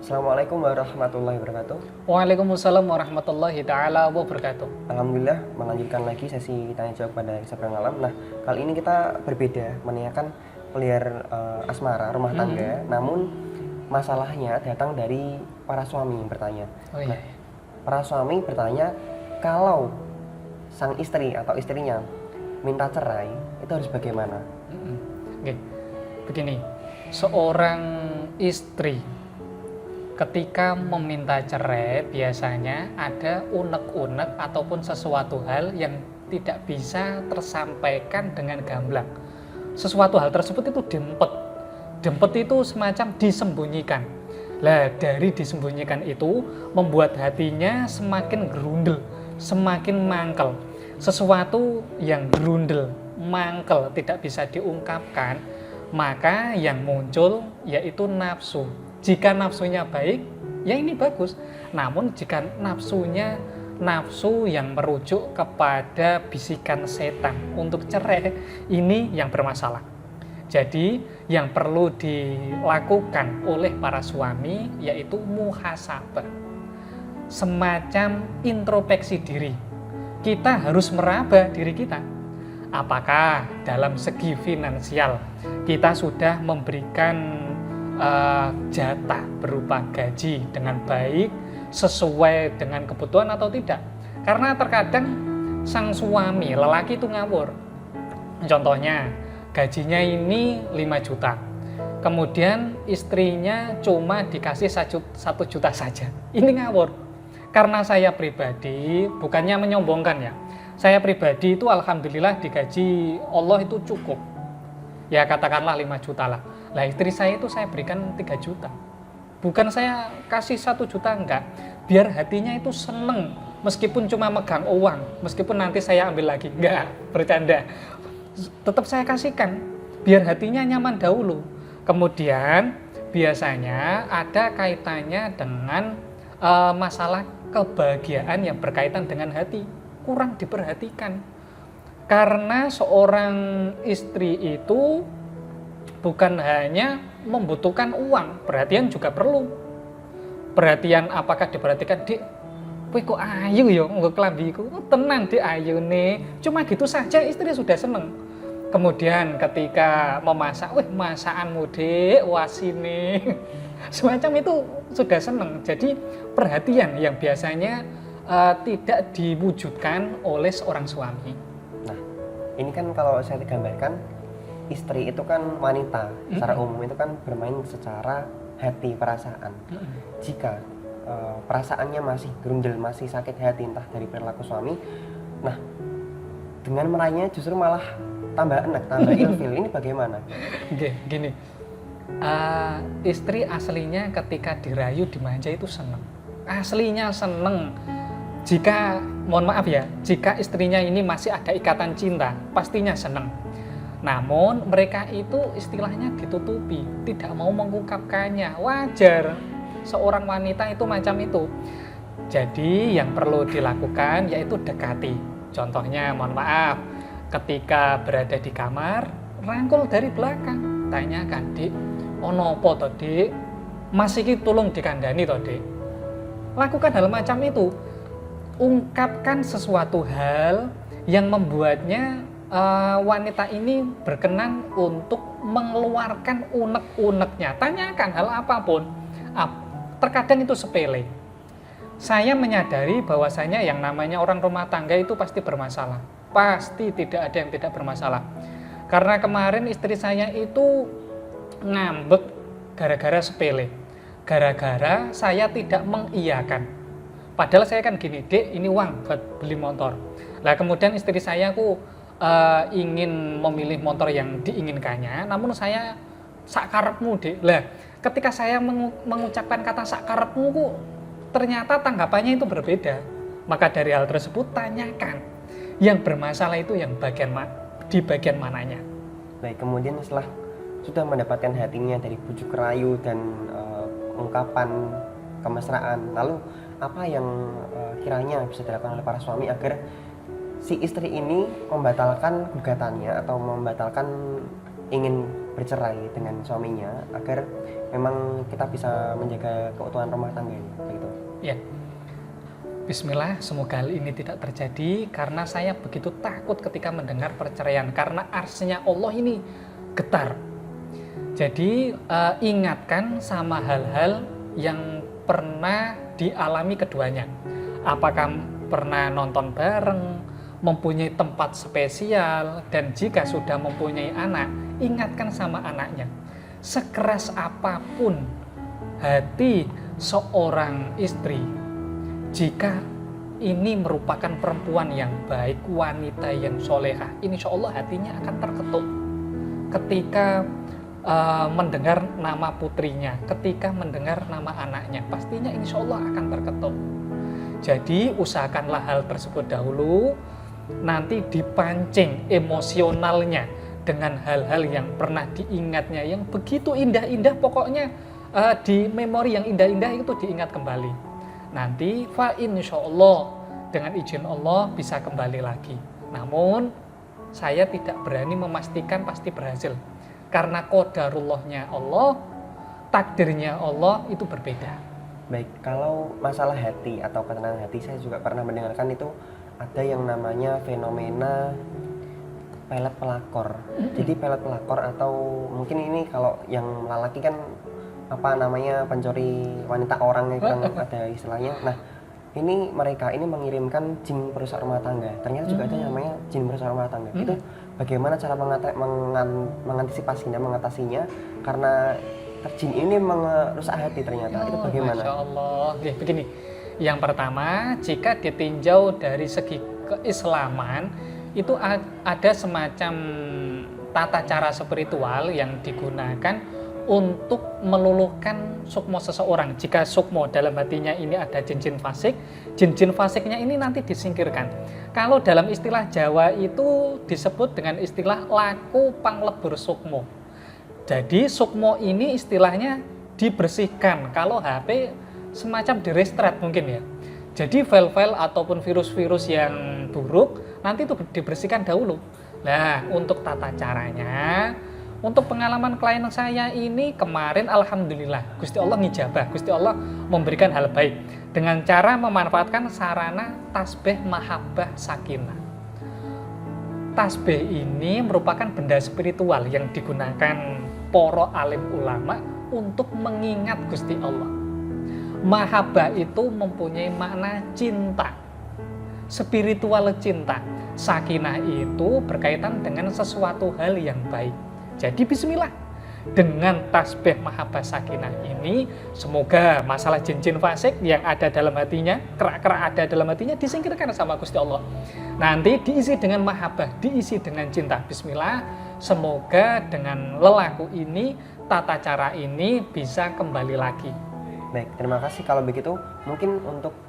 Assalamualaikum warahmatullahi wabarakatuh. Waalaikumsalam warahmatullahi taala wabarakatuh. Alhamdulillah melanjutkan lagi sesi tanya jawab pada Kisah Alam. Nah, kali ini kita berbeda menanyakan pelihar asmara rumah tangga, namun masalahnya datang dari para suami yang bertanya. Oh iya. Nah, para suami bertanya kalau sang istri atau istrinya minta cerai itu harus bagaimana? Oke. Begini, seorang istri ketika meminta cerai biasanya ada unek-unek ataupun sesuatu hal yang tidak bisa tersampaikan dengan gamblang. Sesuatu hal tersebut itu dempet. Dempet itu semacam disembunyikan. Lah, dari disembunyikan itu membuat hatinya semakin gerundel, semakin mangkel. Sesuatu yang gerundel, mangkel, tidak bisa diungkapkan, maka yang muncul yaitu nafsu. Jika nafsunya baik, ya ini bagus. Namun jika nafsunya nafsu yang merujuk kepada bisikan setan untuk cerai, ini yang bermasalah. Jadi yang perlu dilakukan oleh para suami yaitu muhasabah, semacam introspeksi diri. Kita harus meraba diri kita. Apakah dalam segi finansial kita sudah memberikan jatah berupa gaji dengan baik sesuai dengan kebutuhan atau tidak? Karena terkadang sang suami lelaki itu ngawur. Contohnya gajinya ini 5 juta, kemudian istrinya cuma dikasih 1 juta saja. Ini ngawur. Karena saya pribadi, bukannya menyombongkan ya, saya pribadi itu alhamdulillah digaji Allah itu cukup, ya katakanlah 5 juta lah. Lah istri saya itu saya berikan 3 juta. Bukan saya kasih 1 juta, enggak. Biar hatinya itu seneng, meskipun cuma megang uang, meskipun nanti saya ambil lagi, enggak, bercanda. Tetap saya kasihkan, biar hatinya nyaman dahulu. Kemudian biasanya ada kaitannya dengan masalah kebahagiaan yang berkaitan dengan hati, kurang diperhatikan. Karena seorang istri itu bukan hanya membutuhkan uang, perhatian juga perlu. Perhatian apakah diperhatikan? Dik, kowe kok ayu ya nggo klambiku. Tenang Dik, ayu nih. Cuma gitu saja istri sudah seneng. Kemudian ketika memasak, wih masakanmu Dik, wasine. Semacam itu sudah seneng. Jadi perhatian yang biasanya tidak diwujudkan oleh seorang suami. Nah, ini kan kalau saya gambarkan, istri itu kan wanita, secara umum itu kan bermain secara hati, perasaan. Jika perasaannya masih gerundel, masih sakit hati entah dari perilaku suami, nah dengan meraihnya justru malah tambah enak, tambah ilfil. Ini bagaimana? Oke, gini, istri aslinya ketika dirayu, dimanja itu seneng. Aslinya seneng. Jika, mohon maaf ya, jika istrinya ini masih ada ikatan cinta, pastinya seneng. Namun mereka itu istilahnya ditutupi, tidak mau mengungkapkannya. Wajar, seorang wanita itu macam itu. Jadi yang perlu dilakukan yaitu dekati. Contohnya, mohon maaf, ketika berada di kamar, rangkul dari belakang, tanyakan, Dik, ono apa to Dik? Mas iki tolong dikandani to Dik. Lakukan hal macam itu. Ungkapkan sesuatu hal yang membuatnya wanita ini berkenan untuk mengeluarkan unek-uneknya. Tanyakan hal apapun. Terkadang itu sepele. Saya menyadari bahwasanya yang namanya orang rumah tangga itu pasti bermasalah. Pasti tidak ada yang tidak bermasalah. Karena kemarin istri saya itu ngambek gara-gara sepele. Gara-gara saya tidak mengiyakan. Padahal saya kan gini, Dek, ini uang buat beli motor. Lah kemudian istri saya ingin memilih motor yang diinginkannya, namun saya sakarepmu Dek. Lah ketika saya mengucapkan kata sakarepmu ternyata tanggapannya itu berbeda. Maka dari hal tersebut tanyakan yang bermasalah itu yang di bagian mananya. Baik, kemudian setelah sudah mendapatkan hatinya dari bujuk rayu dan ungkapan kemesraan, lalu apa yang kiranya bisa dilakukan oleh para suami agar si istri ini membatalkan gugatannya atau membatalkan ingin bercerai dengan suaminya agar memang kita bisa menjaga keutuhan rumah tangga ini, begitu. Ya. Bismillah, semoga hal ini tidak terjadi karena saya begitu takut ketika mendengar perceraian karena arsy-nya Allah ini getar. Jadi ingatkan sama hal-hal yang pernah dialami keduanya. Apakah pernah nonton bareng, mempunyai tempat spesial, dan jika sudah mempunyai anak, ingatkan sama anaknya. Sekeras apapun hati seorang istri, jika ini merupakan perempuan yang baik, wanita yang solehah, insya Allah hatinya akan terketuk ketika mendengar nama putrinya, ketika mendengar nama anaknya, pastinya insya Allah akan terketuk. Jadi usahakanlah hal tersebut dahulu, nanti dipancing emosionalnya dengan hal-hal yang pernah diingatnya, yang begitu indah-indah, pokoknya di memori yang indah-indah itu diingat kembali. Nanti fa insya Allah dengan izin Allah bisa kembali lagi. Namun saya tidak berani memastikan pasti berhasil karena qadarullahnya Allah, takdirnya Allah itu berbeda. Baik, kalau masalah hati atau ketenangan hati, saya juga pernah mendengarkan itu ada yang namanya fenomena pelet pelakor. Jadi pelet pelakor atau mungkin ini kalau yang lelaki kan apa namanya pencuri wanita orang itu kan ada istilahnya. Nah, ini mereka ini mengirimkan jin perusak rumah tangga. Ternyata juga ada yang namanya jin perusak rumah tangga. Itu bagaimana cara mengatasinya karena jin ini merusak hati ternyata. Itu bagaimana? Masya Allah. Oke, begini. Yang pertama, jika ditinjau dari segi keislaman, itu ada semacam tata cara spiritual yang digunakan untuk meluluhkan sukmo seseorang. Jika sukmo dalam hatinya ini ada jin-jin fasik, jin-jin fasiknya ini nanti disingkirkan. Kalau dalam istilah Jawa itu disebut dengan istilah laku panglebur sukmo. Jadi sukmo ini istilahnya dibersihkan. Kalau HP semacam di restart mungkin ya. Jadi file-file ataupun virus-virus yang buruk nanti itu dibersihkan dahulu. Nah, untuk tata caranya, untuk pengalaman klien saya ini kemarin alhamdulillah Gusti Allah ngijabah, Gusti Allah memberikan hal baik dengan cara memanfaatkan sarana tasbih mahabbah sakinah. Tasbih ini merupakan benda spiritual yang digunakan para alim ulama untuk mengingat Gusti Allah. Mahabbah itu mempunyai makna cinta, spiritual cinta. Sakinah itu berkaitan dengan sesuatu hal yang baik. Jadi bismillah, dengan tasbih mahabbah sakinah ini, semoga masalah jin-jin fasik yang ada dalam hatinya, kerak-kerak ada dalam hatinya disingkirkan sama Gusti Allah. Nanti diisi dengan mahabbah, diisi dengan cinta. Bismillah, semoga dengan lelaku ini, tata cara ini bisa kembali lagi. Baik, terima kasih. Kalau begitu, mungkin untuk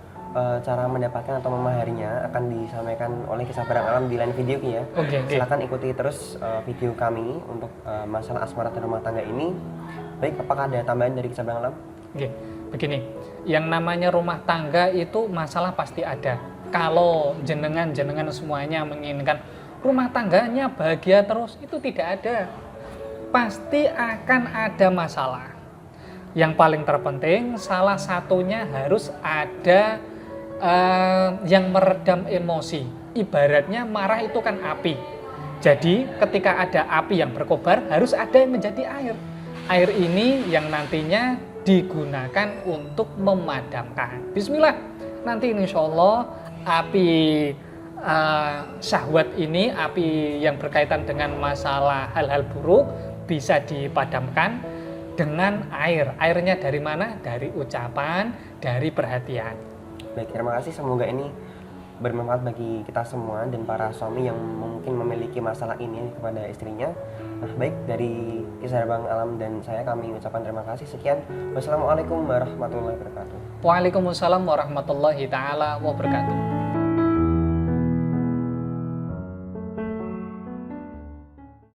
cara mendapatkan atau memaharinya akan disampaikan oleh Kisah Barang Alam di lain video ya. Okay. Silakan ikuti terus video kami untuk masalah asmara dan rumah tangga ini. Baik, apakah ada tambahan dari Kisah Barang Alam? Oke, begini, yang namanya rumah tangga itu masalah pasti ada. Kalau jenengan semuanya menginginkan rumah tangganya bahagia terus, itu tidak ada. Pasti akan ada masalah. Yang paling terpenting, salah satunya harus ada yang meredam emosi. Ibaratnya marah itu kan api. Jadi ketika ada api yang berkobar, harus ada yang menjadi air. Air ini yang nantinya digunakan untuk memadamkan. Bismillah, nanti insya Allah api syahwat ini, api yang berkaitan dengan masalah hal-hal buruk bisa dipadamkan dengan air. Airnya dari mana? Dari ucapan, dari perhatian. Baik, terima kasih. Semoga ini bermanfaat bagi kita semua dan para suami yang mungkin memiliki masalah ini kepada istrinya. Nah, baik, dari Kisah Bang Alam dan saya, kami ucapkan terima kasih. Sekian. Wassalamualaikum warahmatullahi wabarakatuh. Waalaikumsalam warahmatullahi taala wabarakatuh.